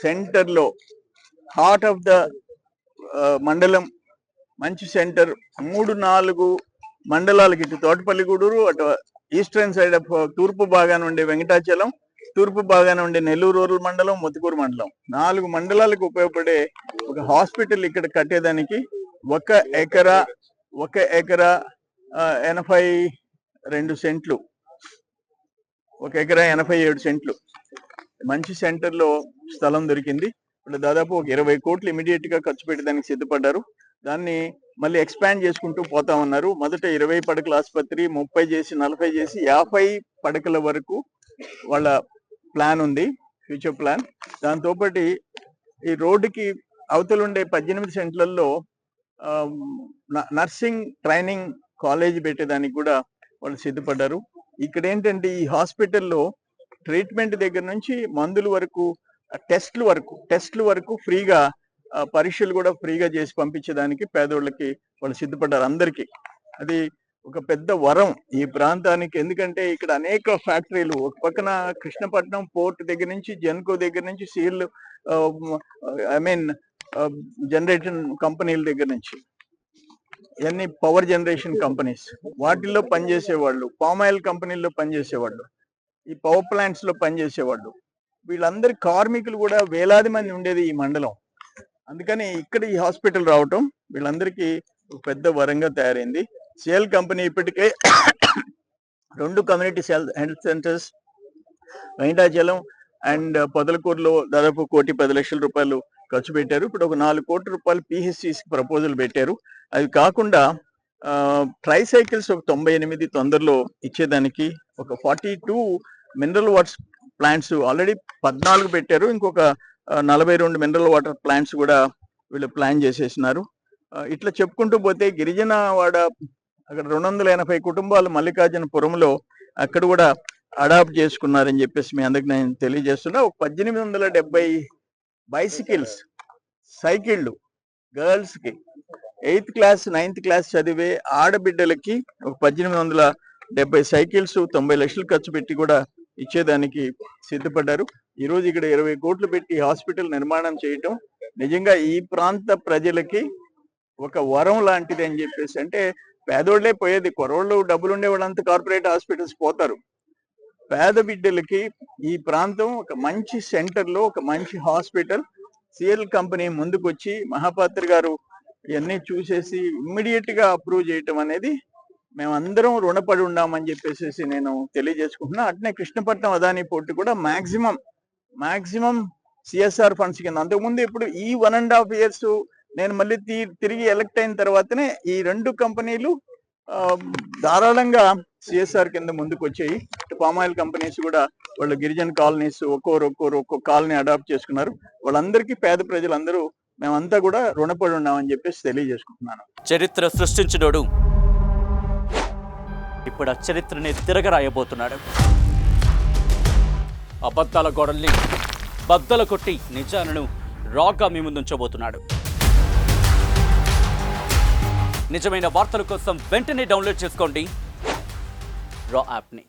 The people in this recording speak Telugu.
సెంటర్లో హార్ట్ ఆఫ్ ద మండలం, మంచి సెంటర్. 3-4 మండలాలకి, ఇటు తోటపల్లి గూడూరు, అటు ఈస్టర్న్ సైడ్ ఆఫ్ తూర్పు భాగాన ఉండే వెంకటాచలం, తూర్పు భాగాన ఉండే నెల్లూరు రూరల్ మండలం, ముత్తుకూరు మండలం, 4 మండలాలకు ఉపయోగపడే ఒక హాస్పిటల్ ఇక్కడ కట్టేదానికి 1 ఎకరా 82 సెంట్లు, 1 ఎకరా 87 సెంట్లు మంచి సెంటర్లో స్థలం దొరికింది. ఇప్పుడు దాదాపు ఒక 20 కోట్లు ఇమీడియట్ గా ఖర్చు పెట్టడానికి సిద్ధపడ్డారు. దాన్ని మళ్ళీ ఎక్స్పాండ్ చేసుకుంటూ పోతా ఉన్నారు. మొదట 20 పడకల ఆసుపత్రి, 30 చేసి 40 చేసి 50 పడకల వరకు వాళ్ళ ప్లాన్ ఉంది, ఫ్యూచర్ ప్లాన్. దాంతోపాటు ఈ రోడ్డుకి అవతలుండే 18 సెంట్లలో నర్సింగ్ ట్రైనింగ్ కాలేజ్ పెట్టేదానికి కూడా వాళ్ళు సిద్ధపడ్డారు. ఇక్కడ ఏంటంటే ఈ హాస్పిటల్లో ట్రీట్మెంట్ దగ్గర నుంచి మందుల వరకు, టెస్ట్లు వరకు ఫ్రీగా, పరీక్షలు కూడా ఫ్రీగా చేసి పంపించేదానికి పేదోళ్ళకి వాళ్ళు సిద్ధపడ్డారు అందరికీ. అది ఒక పెద్ద వరం ఈ ప్రాంతానికి. ఎందుకంటే ఇక్కడ అనేక ఫ్యాక్టరీలు, ఒక పక్కన కృష్ణపట్నం పోర్ట్ దగ్గర నుంచి, జెన్కో దగ్గర నుంచి, సీల్ జనరేషన్ కంపెనీల దగ్గర నుంచి, ఇవన్నీ పవర్ జనరేషన్ కంపెనీస్, వాటిల్లో పనిచేసేవాళ్ళు, పామాయిల్ కంపెనీల్లో పనిచేసేవాళ్ళు, ఈ పవర్ ప్లాంట్స్ లో పనిచేసేవాళ్ళు, వీళ్ళందరి కార్మికులు కూడా వేలాది మంది ఉండేది ఈ మండలం. అందుకని ఇక్కడ ఈ హాస్పిటల్ రావటం వీళ్ళందరికీ పెద్ద వరంగా తయారైంది. సేల్ కంపెనీ ఇప్పటికే 2 community health centers Venkatachalam and పొదలకూరులో దాదాపు 1,10,00,000 రూపాయలు ఖర్చు పెట్టారు. ఇప్పుడు ఒక 4 కోట్ల రూపాయలు పిహెచ్సిస్ ప్రపోజల్ పెట్టారు. అది కాకుండా ట్రైసైకిల్స్ ఒక 98 తొందరలో ఇచ్చేదానికి, ఒక 42 మినరల్ వాటర్ ప్లాంట్స్ ఆల్రెడీ 14 పెట్టారు, ఇంకొక 42 మినరల్ వాటర్ ప్లాంట్స్ కూడా వీళ్ళు ప్లాన్ చేసేసినారు. ఇట్లా చెప్పుకుంటూ పోతే గిరిజన వాడ అక్కడ 280 కుటుంబాలు మల్లికార్జునపురంలో అక్కడ కూడా అడాప్ట్ చేసుకున్నారని చెప్పేసి మీ అందరికి నేను తెలియజేస్తున్నా. ఒక 1870 బైసికిల్స్, సైకిళ్ళు గర్ల్స్ కి 8th క్లాస్ 9th క్లాస్ చదివే ఆడబిడ్డలకి ఒక 1870 సైకిల్స్ 90 లక్షలు ఖర్చు పెట్టి కూడా ఇచ్చేదానికి సిద్ధపడ్డారు. ఈరోజు ఇక్కడ 20 కోట్లు పెట్టి హాస్పిటల్ నిర్మాణం చేయటం నిజంగా ఈ ప్రాంత ప్రజలకి ఒక వరం లాంటిది అని చెప్పేసి. అంటే పేదోళ్లే పోయేది, కొరవాళ్ళు డబ్బులు ఉండే వాళ్ళంతా కార్పొరేట్ హాస్పిటల్స్ పోతారు. పేద బిడ్డలకి ఈ ప్రాంతం ఒక మంచి సెంటర్లో ఒక మంచి హాస్పిటల్, సిఎల్ కంపెనీ ముందుకు వచ్చి మహాపాత్ర గారు ఇవన్నీ చూసేసి ఇమ్మీడియట్ గా అప్రూవ్ చేయటం అనేది మేమందరం రుణపడి ఉన్నామని చెప్పేసి నేను తెలియజేసుకుంటున్నా. అట్నే కృష్ణపట్నం అదానీ పోర్టు కూడా మాక్సిమం సిఎస్ఆర్ ఫండ్స్ కింద, అంతకుముందు ఇప్పుడు ఈ 1.5 years నేను మళ్ళీ తిరిగి ఎలక్ట్ అయిన తర్వాతనే ఈ 2 కంపెనీలు ధారాళంగా సిఎస్ఆర్ కింద ముందుకు వచ్చాయి. పామాయిల్ కంపెనీస్ కూడా వాళ్ళు గిరిజన కాలనీస్ ఒక్కో కాలనీ అడాప్ట్ చేసుకున్నారు. వాళ్ళందరికీ పేద ప్రజలందరూ మేమంతా కూడా రుణపడి ఉన్నామని చెప్పేసి తెలియజేసుకుంటున్నాను. చరిత్ర సృష్టించినోడు ఇప్పుడు ఆ చరిత్రని తిరగరాయబోతున్నాడు. అబద్ధాల గోడల్ని బద్దలు కొట్టి నిజాలను రాగా మీ ముందుంచబోతున్నాడు. నిజమైన వార్తల కోసం వెంటనే డౌన్లోడ్ చేసుకోండి రా యాప్ని.